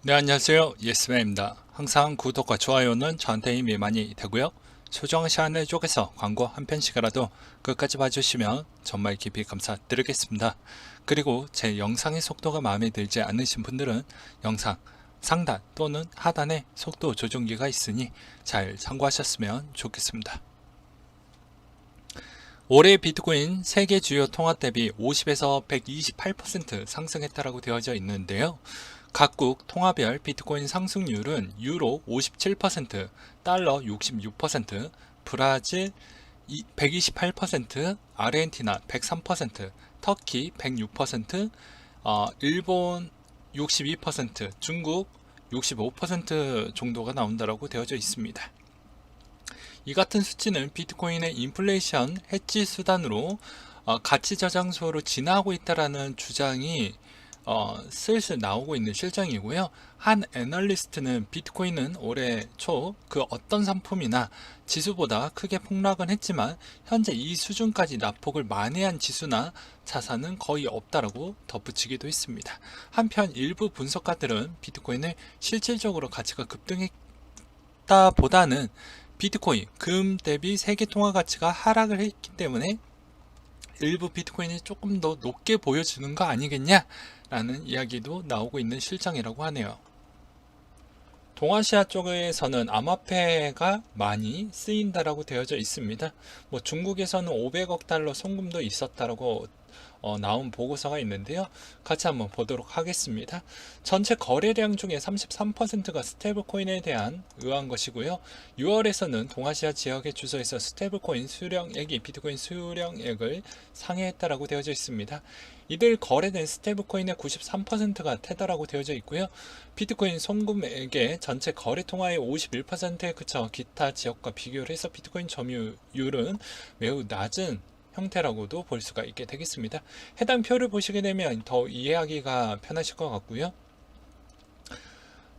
네, 안녕하세요. 예스맨입니다. 항상 구독과 좋아요는 저한테 힘이 많이 되고요. 소중한 시간을 쪼개서 광고 한 편씩이라도 끝까지 봐주시면 정말 깊이 감사드리겠습니다. 그리고 제 영상의 속도가 마음에 들지 않으신 분들은 영상 상단 또는 하단에 속도 조정기가 있으니 잘 참고하셨으면 좋겠습니다. 올해 비트코인 세계 주요 통화 대비 50에서 128% 상승했다고 되어져 있는데요. 각국 통화별 비트코인 상승률은 유로 57%, 달러 66%, 브라질 128%, 아르헨티나 103%, 터키 106%, 일본 62%, 중국 65% 정도가 나온다고 되어져 있습니다. 이 같은 수치는 비트코인의 인플레이션 해지 수단으로 가치 저장소로 진화하고 있다라는 주장이 슬슬 나오고 있는 실정이고요. 한 애널리스트는 비트코인은 올해 초 그 어떤 상품이나 지수보다 크게 폭락은 했지만 현재 이 수준까지 낙폭을 만회한 지수나 자산은 거의 없다라고 덧붙이기도 했습니다. 한편 일부 분석가들은 비트코인의 실질적으로 가치가 급등했다 보다는 비트코인 금 대비 세계 통화 가치가 하락을 했기 때문에 일부 비트코인이 조금 더 높게 보여주는 거 아니겠냐 라는 이야기도 나오고 있는 실정이라고 하네요. 동아시아 쪽에서는 암호화폐가 많이 쓰인다라고 되어져 있습니다. 중국에서는 500억 달러 송금도 있었다라고 나온 보고서가 있는데요. 같이 한번 보도록 하겠습니다. 전체 거래량 중에 33%가 스테이블코인에 대한 의한 것이고요. 6월에서는 동아시아 지역의 주소에서 스테이블코인 수령액이 비트코인 수령액을 상회했다라고 되어져 있습니다. 이들 거래된 스테이블코인의 93%가 테더라고 되어져 있고요. 비트코인 송금액의 전체 거래 통화의 51%에 그쳐 기타 지역과 비교를 해서 비트코인 점유율은 매우 낮은 형태라고도 볼 수가 있게 되겠습니다. 해당 표를 보시게 되면 더 이해하기가 편하실 것 같고요.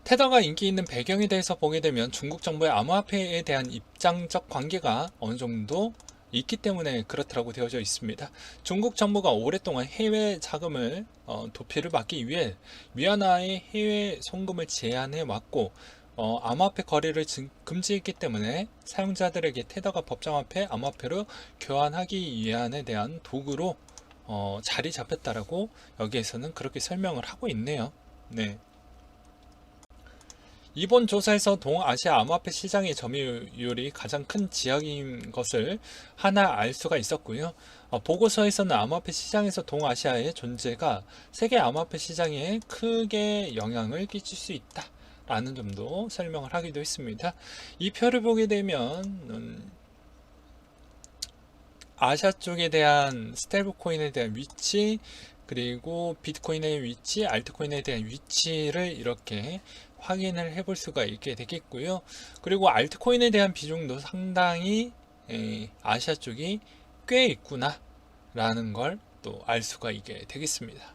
테더가 인기 있는 배경에 대해서 보게 되면 중국 정부의 암호화폐에 대한 입장적 관계가 어느 정도 있기 때문에 그렇다고 되어져 있습니다. 중국 정부가 오랫동안 해외 자금을 도피를 막기 위해 위안화의 해외 송금을 제한해 왔고 암호화폐 거래를 금지했기 때문에 사용자들에게 테더가 법정화폐, 암호화폐로 교환하기 위한에 대한 도구로 자리 잡혔다라고 여기에서는 그렇게 설명을 하고 있네요. 네. 이번 조사에서 동아시아 암호화폐 시장의 점유율이 가장 큰 지역인 것을 하나 알 수가 있었고요. 보고서에서는 암호화폐 시장에서 동아시아의 존재가 세계 암호화폐 시장에 크게 영향을 끼칠 수 있다 라는 점도 설명을 하기도 했습니다. 이 표를 보게 되면 아시아 쪽에 대한 스테이블코인에 대한 위치, 그리고 비트코인의 위치, 알트코인에 대한 위치를 이렇게 확인을 해볼 수가 있게 되겠고요. 그리고 알트코인에 대한 비중도 상당히 아시아 쪽이 꽤 있구나 라는 걸 또 알 수가 있게 되겠습니다.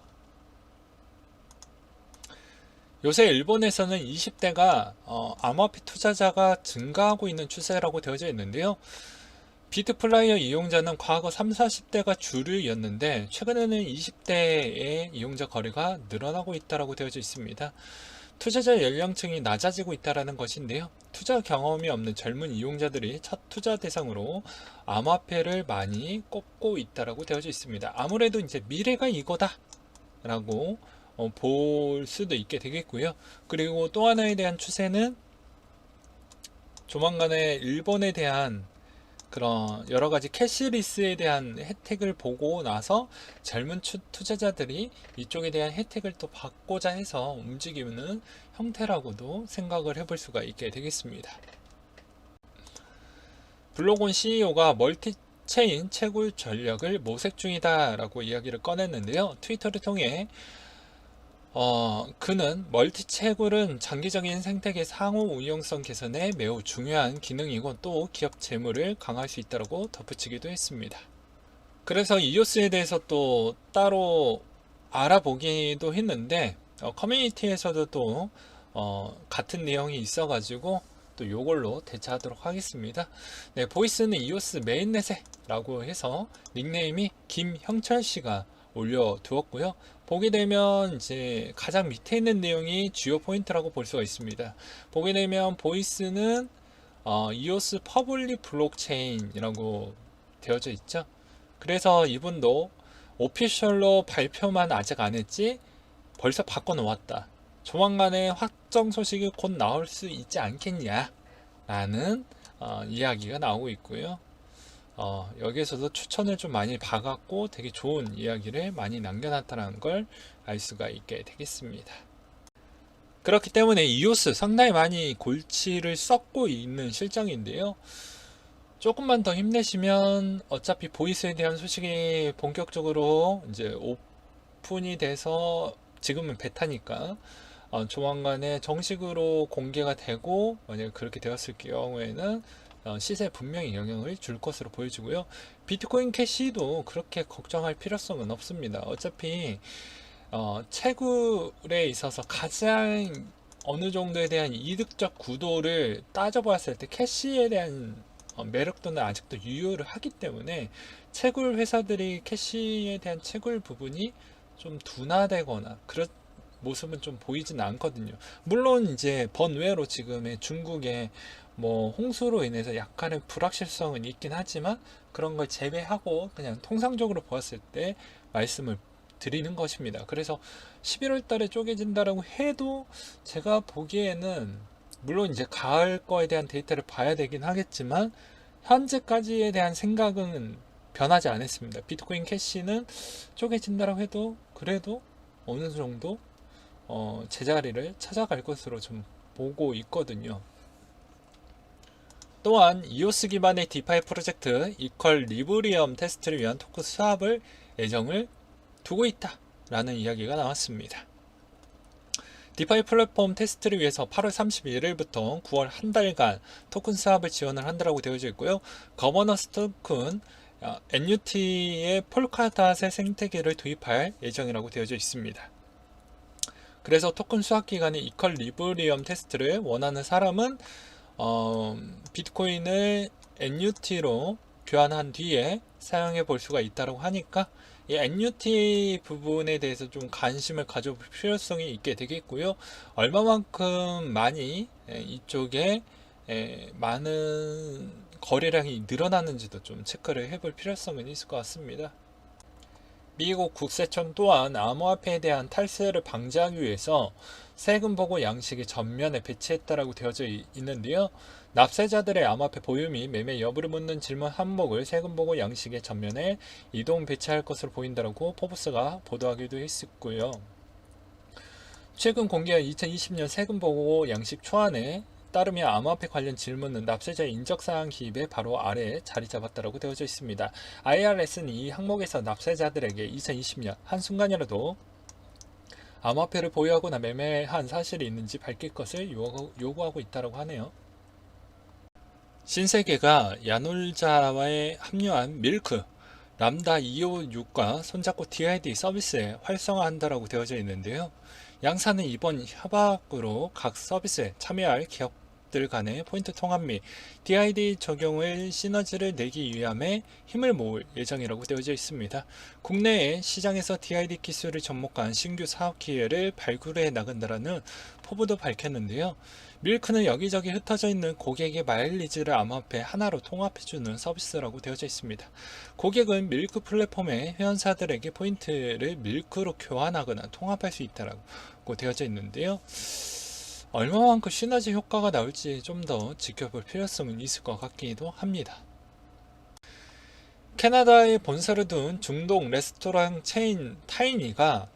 요새 일본에서는 20대가 암호화폐 투자자가 증가하고 있는 추세라고 되어져 있는데요. 비트플라이어 이용자는 과거 3, 40대가 주류였는데 최근에는 20대의 이용자 거리가 늘어나고 있다고 되어져 있습니다. 투자자 연령층이 낮아지고 있다는 것인데요. 투자 경험이 없는 젊은 이용자들이 첫 투자 대상으로 암호화폐를 많이 꼽고 있다고 되어져 있습니다. 아무래도 이제 미래가 이거다 라고 볼 수도 있게 되겠고요. 그리고 또 하나에 대한 추세는 조만간에 일본에 대한 그런 여러 가지 캐시리스에 대한 혜택을 보고 나서 젊은 투자자들이 이쪽에 대한 혜택을 또 받고자 해서 움직이는 형태라고도 생각을 해볼 수가 있게 되겠습니다. 블록온 CEO가 멀티체인 채굴 전력을 모색 중이다라고 이야기를 꺼냈는데요. 트위터를 통해 그는 멀티 채굴은 장기적인 생태계 상호 운용성 개선에 매우 중요한 기능이고 또 기업 재무를 강화할 수 있다고 덧붙이기도 했습니다. 그래서 이오스에 대해서 또 따로 알아보기도 했는데 커뮤니티에서도 또 같은 내용이 있어가지고 또 요걸로 대처하도록 하겠습니다. 네, 보이스는 이오스 메인넷에 라고 해서 닉네임이 김형철씨가 올려두었고요. 보게 되면 이제 가장 밑에 있는 내용이 주요 포인트라고 볼 수가 있습니다. 보게 되면 보이스는 EOS 퍼블릭 블록체인이라고 되어져 있죠. 그래서 이분도 오피셜로 발표만 아직 안 했지 벌써 바꿔놓았다. 조만간에 확정 소식이 곧 나올 수 있지 않겠냐 라는 이야기가 나오고 있고요. 여기에서도 추천을 좀 많이 봐갖고 되게 좋은 이야기를 많이 남겨놨다는 걸 알 수가 있게 되겠습니다. 그렇기 때문에 이오스 상당히 많이 골치를 썩고 있는 실정인데요. 조금만 더 힘내시면 어차피 보이스에 대한 소식이 본격적으로 이제 오픈이 돼서 지금은 베타니까 조만간에 정식으로 공개가 되고 만약에 그렇게 되었을 경우에는 시세에 분명히 영향을 줄 것으로 보여지고요. 비트코인 캐시도 그렇게 걱정할 필요성은 없습니다. 어차피 채굴에 있어서 가장 어느 정도에 대한 이득적 구도를 따져보았을 때 캐시에 대한 매력도는 아직도 유효를 하기 때문에 채굴 회사들이 캐시에 대한 채굴 부분이 좀 둔화되거나 그런 모습은 좀 보이진 않거든요. 물론 이제 번외로 지금의 중국의 뭐 홍수로 인해서 약간의 불확실성은 있긴 하지만 그런 걸 제외하고 그냥 통상적으로 보았을 때 말씀을 드리는 것입니다. 그래서 11월 달에 쪼개진다라고 해도 제가 보기에는 물론 이제 가을 거에 대한 데이터를 봐야 되긴 하겠지만 현재까지에 대한 생각은 변하지 않았습니다. 비트코인 캐시는 쪼개진다라고 해도 그래도 어느 정도 제자리를 찾아갈 것으로 좀 보고 있거든요. 또한 이오스 기반의 디파이 프로젝트 이퀄 리브리엄 테스트를 위한 토큰 수합을 예정을 두고 있다 라는 이야기가 나왔습니다. 디파이 플랫폼 테스트를 위해서 8월 31일부터 9월 한 달간 토큰 수합을 지원을 한다고 되어져 있고요. 거버넌스 토큰 NUT의 폴카닷의 생태계를 도입할 예정이라고 되어져 있습니다. 그래서 토큰 수합 기간에 이퀄 리브리엄 테스트를 원하는 사람은 비트코인을 NUT로 교환한 뒤에 사용해 볼 수가 있다고 하니까 이 NUT 부분에 대해서 좀 관심을 가져볼 필요성이 있게 되겠고요. 얼마만큼 많이 이쪽에 많은 거래량이 늘어나는지도 좀 체크를 해볼 필요성은 있을 것 같습니다. 미국 국세청 또한 암호화폐에 대한 탈세를 방지하기 위해서 세금 보고 양식이 전면에 배치했다라고 되어져 있는데요. 납세자들의 암호화폐 보유 및 매매 여부를 묻는 질문 항목을 세금 보고 양식의 전면에 이동 배치할 것으로 보인다라고 포브스가 보도하기도 했었고요. 최근 공개한 2020년 세금 보고 양식 초안에 따르면 암호화폐 관련 질문은 납세자의 인적사항 기입에 바로 아래에 자리 잡았다고 되어져 있습니다. IRS는 이 항목에서 납세자들에게 2020년 한순간이라도 암호화폐를 보유하거나 매매한 사실이 있는지 밝힐 것을 요구하고 있다고 하네요. 신세계가 야놀자와의 합류한 밀크, 람다 256과 손잡고 DID 서비스에 활성화한다고 되어져 있는데요. 양사는 이번 협약으로 각 서비스에 참여할 기업들 간의 포인트 통합 및 DID 적용을 시너지를 내기 위함에 힘을 모을 예정이라고 되어져 있습니다. 국내의 시장에서 DID 기술을 접목한 신규 사업 기회를 발굴해 나간다라는 포부도 밝혔는데요. 밀크는 여기저기 흩어져 있는 고객의 마일리지를 암호화폐 하나로 통합해주는 서비스라고 되어져 있습니다. 고객은 밀크 플랫폼의 회원사들에게 포인트를 밀크로 교환하거나 통합할 수 있다고 되어져 있는데요. 얼마만큼 시너지 효과가 나올지 좀 더 지켜볼 필요성은 있을 것 같기도 합니다. 캐나다에 본사를 둔 중동 레스토랑 체인 타이니가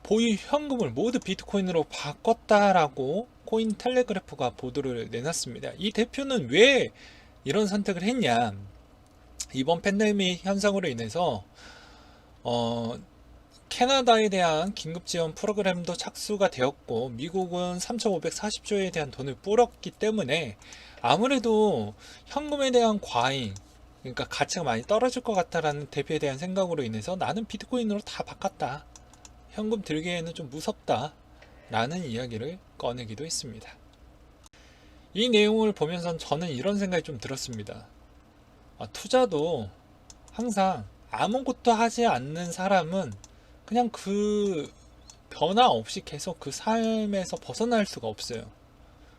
보유 현금을 모두 비트코인으로 바꿨다라고 코인텔레그래프가 보도를 내놨습니다. 이 대표는 왜 이런 선택을 했냐? 이번 팬데믹 현상으로 인해서 캐나다에 대한 긴급 지원 프로그램도 착수가 되었고 미국은 3,540조에 대한 돈을 뿌렸기 때문에 아무래도 현금에 대한 과잉, 그러니까 가치가 많이 떨어질 것 같다라는 대표에 대한 생각으로 인해서 나는 비트코인으로 다 바꿨다. 현금 들기에는 좀 무섭다 라는 이야기를 꺼내기도 했습니다. 이 내용을 보면서 저는 이런 생각이 좀 들었습니다. 투자도 항상 아무것도 하지 않는 사람은 그냥 그 변화 없이 계속 그 삶에서 벗어날 수가 없어요.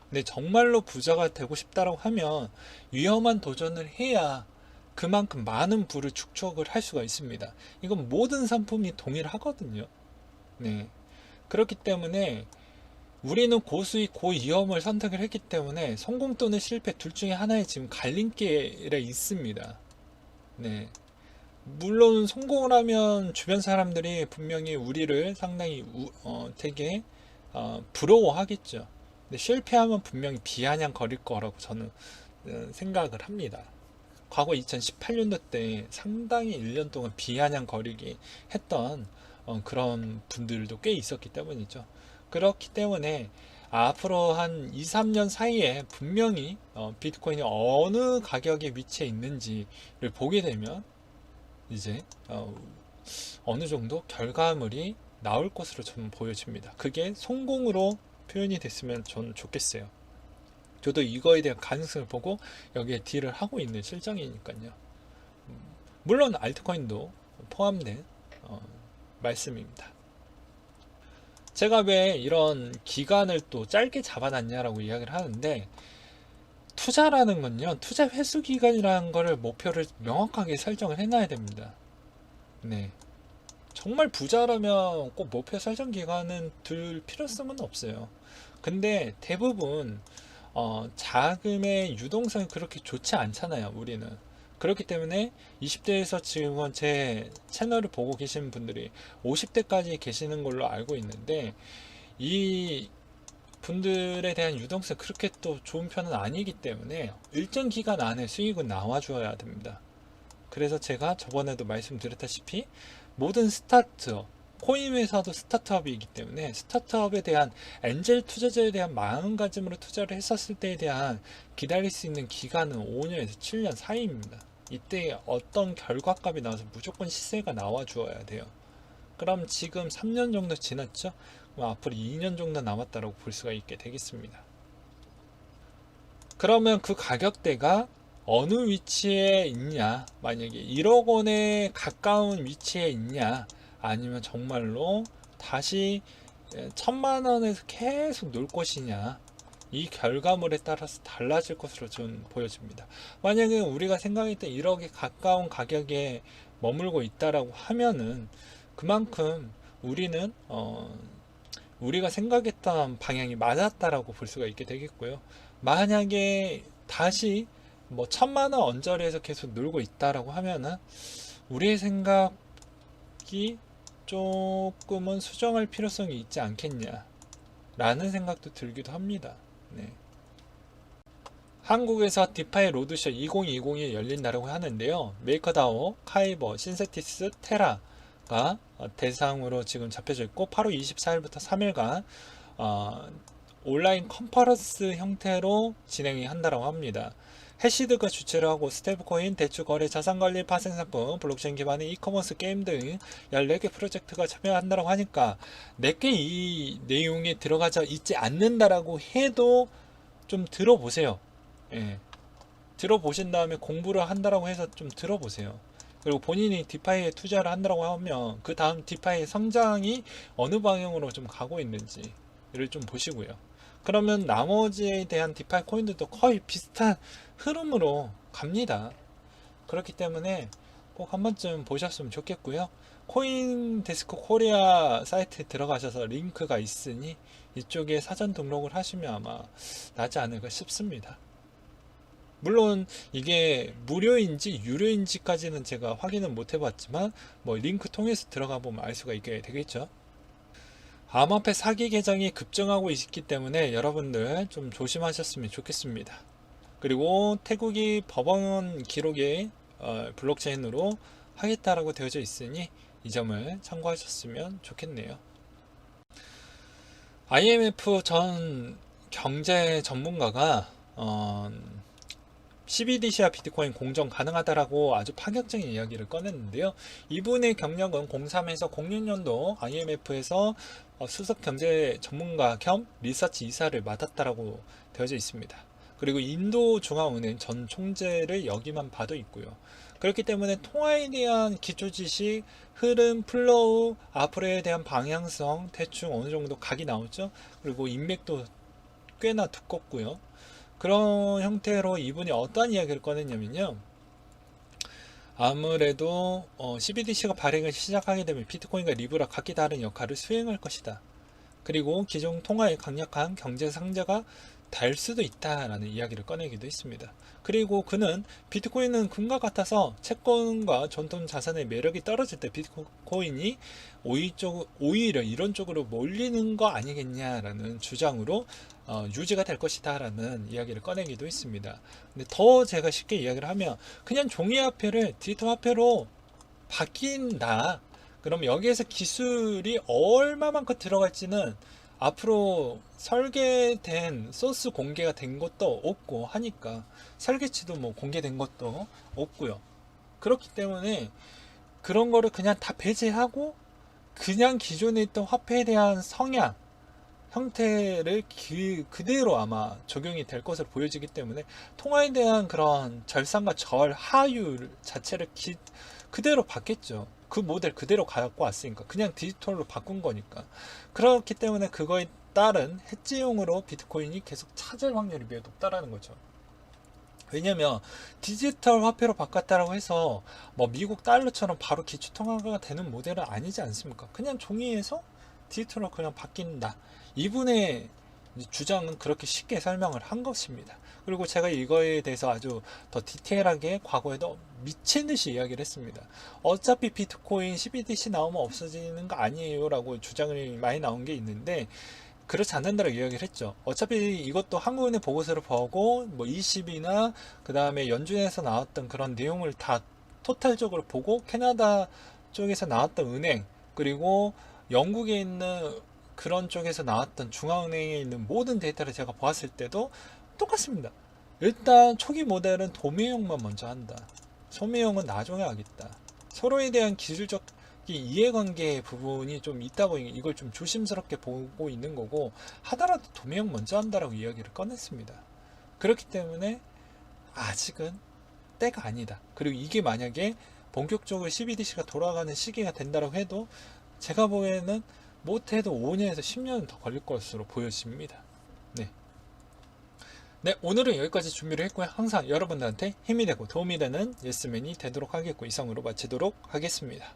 근데 정말로 부자가 되고 싶다라고 하면 위험한 도전을 해야 그만큼 많은 부를 축적을 할 수가 있습니다. 이건 모든 상품이 동일하거든요. 네. 그렇기 때문에 우리는 고수익 고위험을 선택을 했기 때문에 성공 또는 실패 둘 중에 하나에 지금 갈림길에 있습니다. 네. 물론 성공을 하면 주변 사람들이 분명히 우리를 상당히 되게 부러워하겠죠. 근데 실패하면 분명히 비아냥거릴 거라고 저는 생각을 합니다. 과거 2018년도 때 상당히 1년 동안 비아냥거리게 했던 그런 분들도 꽤 있었기 때문이죠. 그렇기 때문에 앞으로 한 2, 3년 사이에 분명히 비트코인이 어느 가격에 위치해 있는지를 보게 되면 이제 어느 정도 결과물이 나올 것으로 저는 보여집니다. 그게 성공으로 표현이 됐으면 저는 좋겠어요. 저도 이거에 대한 가능성을 보고 여기에 딜을 하고 있는 실정이니까요. 물론 알트코인도 포함된 말씀입니다. 제가 왜 이런 기간을 또 짧게 잡아놨냐라고 이야기를 하는데, 투자라는 건요, 투자 회수 기간이라는 거를 목표를 명확하게 설정을 해놔야 됩니다. 네. 정말 부자라면 꼭 목표 설정 기간은 들 필요성은 없어요. 근데 대부분 자금의 유동성이 그렇게 좋지 않잖아요, 우리는. 그렇기 때문에 20대에서 지금 제 채널을 보고 계시는 분들이 50대까지 계시는 걸로 알고 있는데, 이 분들에 대한 유동성이 그렇게 또 좋은 편은 아니기 때문에 일정 기간 안에 수익은 나와줘야 됩니다. 그래서 제가 저번에도 말씀드렸다시피 모든 스타트업, 코인 회사도 스타트업이기 때문에 스타트업에 대한 엔젤 투자자에 대한 마음가짐으로 투자를 했었을 때에 대한 기다릴 수 있는 기간은 5년에서 7년 사이입니다. 이때 어떤 결과값이 나와서 무조건 시세가 나와 주어야 돼요. 그럼 지금 3년 정도 지났죠? 그럼 앞으로 2년 정도 남았다고 볼 수가 있게 되겠습니다. 그러면 그 가격대가 어느 위치에 있냐, 만약에 1억 원에 가까운 위치에 있냐, 아니면 정말로 다시 1,000만 원에서 계속 놀 것이냐, 이 결과물에 따라서 달라질 것으로 저는 보여집니다. 만약에 우리가 생각했던 1억에 가까운 가격에 머물고 있다라고 하면은 그만큼 우리는 우리가 생각했던 방향이 맞았다라고 볼 수가 있게 되겠고요. 만약에 다시 뭐 1,000만 원 언저리에서 계속 놀고 있다라고 하면은 우리의 생각이 조금은 수정할 필요성이 있지 않겠냐 라는 생각도 들기도 합니다. 네. 한국에서 디파이 로드쇼 2020이 열린다고 하는데요. 메이커다오, 카이버, 신세티스, 테라가 대상으로 지금 잡혀져 있고 8월 24일부터 3일간 온라인 컨퍼런스 형태로 진행이 한다고 합니다. 해시드가 주최를 하고 스테이블코인, 대출거래, 자산관리, 파생상품, 블록체인 기반의 이커머스 게임 등 14개 프로젝트가 참여한다고 하니까 내게 이 내용에 들어가져 있지 않는다라고 해도 좀 들어보세요. 예. 들어보신 다음에 공부를 한다라고 해서 좀 들어보세요. 그리고 본인이 디파이에 투자를 한다고 하면 그 다음 디파이의 성장이 어느 방향으로 좀 가고 있는지를 좀 보시고요. 그러면 나머지에 대한 디파이 코인들도 거의 비슷한 흐름으로 갑니다. 그렇기 때문에 꼭 한 번쯤 보셨으면 좋겠고요. 코인데스크 코리아 사이트에 들어가셔서 링크가 있으니 이쪽에 사전 등록을 하시면 아마 나지 않을까 싶습니다. 물론 이게 무료인지 유료인지까지는 제가 확인은 못 해봤지만 뭐 링크 통해서 들어가 보면 알 수가 있게 되겠죠. 암호화폐 사기 계정이 급증하고 있기 때문에 여러분들 좀 조심하셨으면 좋겠습니다. 그리고 태국이 법원 기록에 블록체인으로 하겠다라고 되어져 있으니 이 점을 참고하셨으면 좋겠네요. IMF 전 경제 전문가가 CBDC와 비트코인 공정 가능하다라고 아주 파격적인 이야기를 꺼냈는데요. 이분의 경력은 03에서 06년도 IMF에서 수석 경제 전문가 겸 리서치 이사를 맡았다라고 되어져 있습니다. 그리고 인도 중앙은행 전 총재를 여기만 봐도 있고요. 그렇기 때문에 통화에 대한 기초 지식, 흐름, 플로우, 앞으로에 대한 방향성 대충 어느 정도 각이 나오죠. 그리고 인맥도 꽤나 두껍고요. 그런 형태로 이분이 어떠한 이야기를 꺼냈냐면요. 아무래도 CBDC가 발행을 시작하게 되면 비트코인과 리브라 각기 다른 역할을 수행할 것이다. 그리고 기존 통화의 강력한 경제 상자가 될 수도 있다라는 이야기를 꺼내기도 했습니다. 그리고 그는 비트코인은 금과 같아서 채권과 전통 자산의 매력이 떨어질 때 비트코인이 오히려 이런 쪽으로 몰리는 거 아니겠냐라는 주장으로 유지가 될 것이다 라는 이야기를 꺼내기도 했습니다. 근데 더 제가 쉽게 이야기를 하면 그냥 종이 화폐를 디지털 화폐로 바뀐다. 그럼 여기에서 기술이 얼마만큼 들어갈지는 앞으로 설계된 소스 공개가 된 것도 없고 하니까 설계치도 뭐 공개된 것도 없고요. 그렇기 때문에 그런 거를 그냥 다 배제하고 그냥 기존에 있던 화폐에 대한 성향 형태를 그대로 아마 적용이 될 것으로 보여지기 때문에 통화에 대한 그런 절상과 절하율 자체를 그대로 받겠죠. 그 모델 그대로 갖고 왔으니까 그냥 디지털로 바꾼 거니까. 그렇기 때문에 그거에 따른 해지용으로 비트코인이 계속 찾을 확률이 매우 높다라는 거죠. 왜냐면 디지털 화폐로 바꿨다라고 해서 뭐 미국 달러처럼 바로 기초 통화가 되는 모델은 아니지 않습니까? 그냥 종이에서 디지털로 그냥 바뀐다. 이분의 주장은 그렇게 쉽게 설명을 한 것입니다. 그리고 제가 이거에 대해서 아주 더 디테일하게 과거에도 미친 듯이 이야기를 했습니다. 어차피 비트코인 CBDC 나오면 없어지는 거 아니에요 라고 주장이 많이 나온 게 있는데 그렇지 않는다고 이야기를 했죠. 어차피 이것도 한국은행 보고서를 보고 뭐 20이나 그 다음에 연준에서 나왔던 그런 내용을 다 토탈적으로 보고 캐나다 쪽에서 나왔던 은행 그리고 영국에 있는 그런 쪽에서 나왔던 중앙은행에 있는 모든 데이터를 제가 보았을 때도 똑같습니다. 일단 초기 모델은 도매형만 먼저 한다. 소매형은 나중에 하겠다. 서로에 대한 기술적 이해관계 부분이 좀 있다고 이걸 좀 조심스럽게 보고 있는 거고 하더라도 도매형 먼저 한다라고 이야기를 꺼냈습니다. 그렇기 때문에 아직은 때가 아니다. 그리고 이게 만약에 본격적으로 CBDC가 돌아가는 시기가 된다고 해도 제가 보기에는 못해도 5년에서 10년은 더 걸릴 것으로 보여집니다. 네, 오늘은 여기까지 준비를 했고요. 항상 여러분들한테 힘이 되고 도움이 되는 예스맨이 되도록 하겠고 이상으로 마치도록 하겠습니다.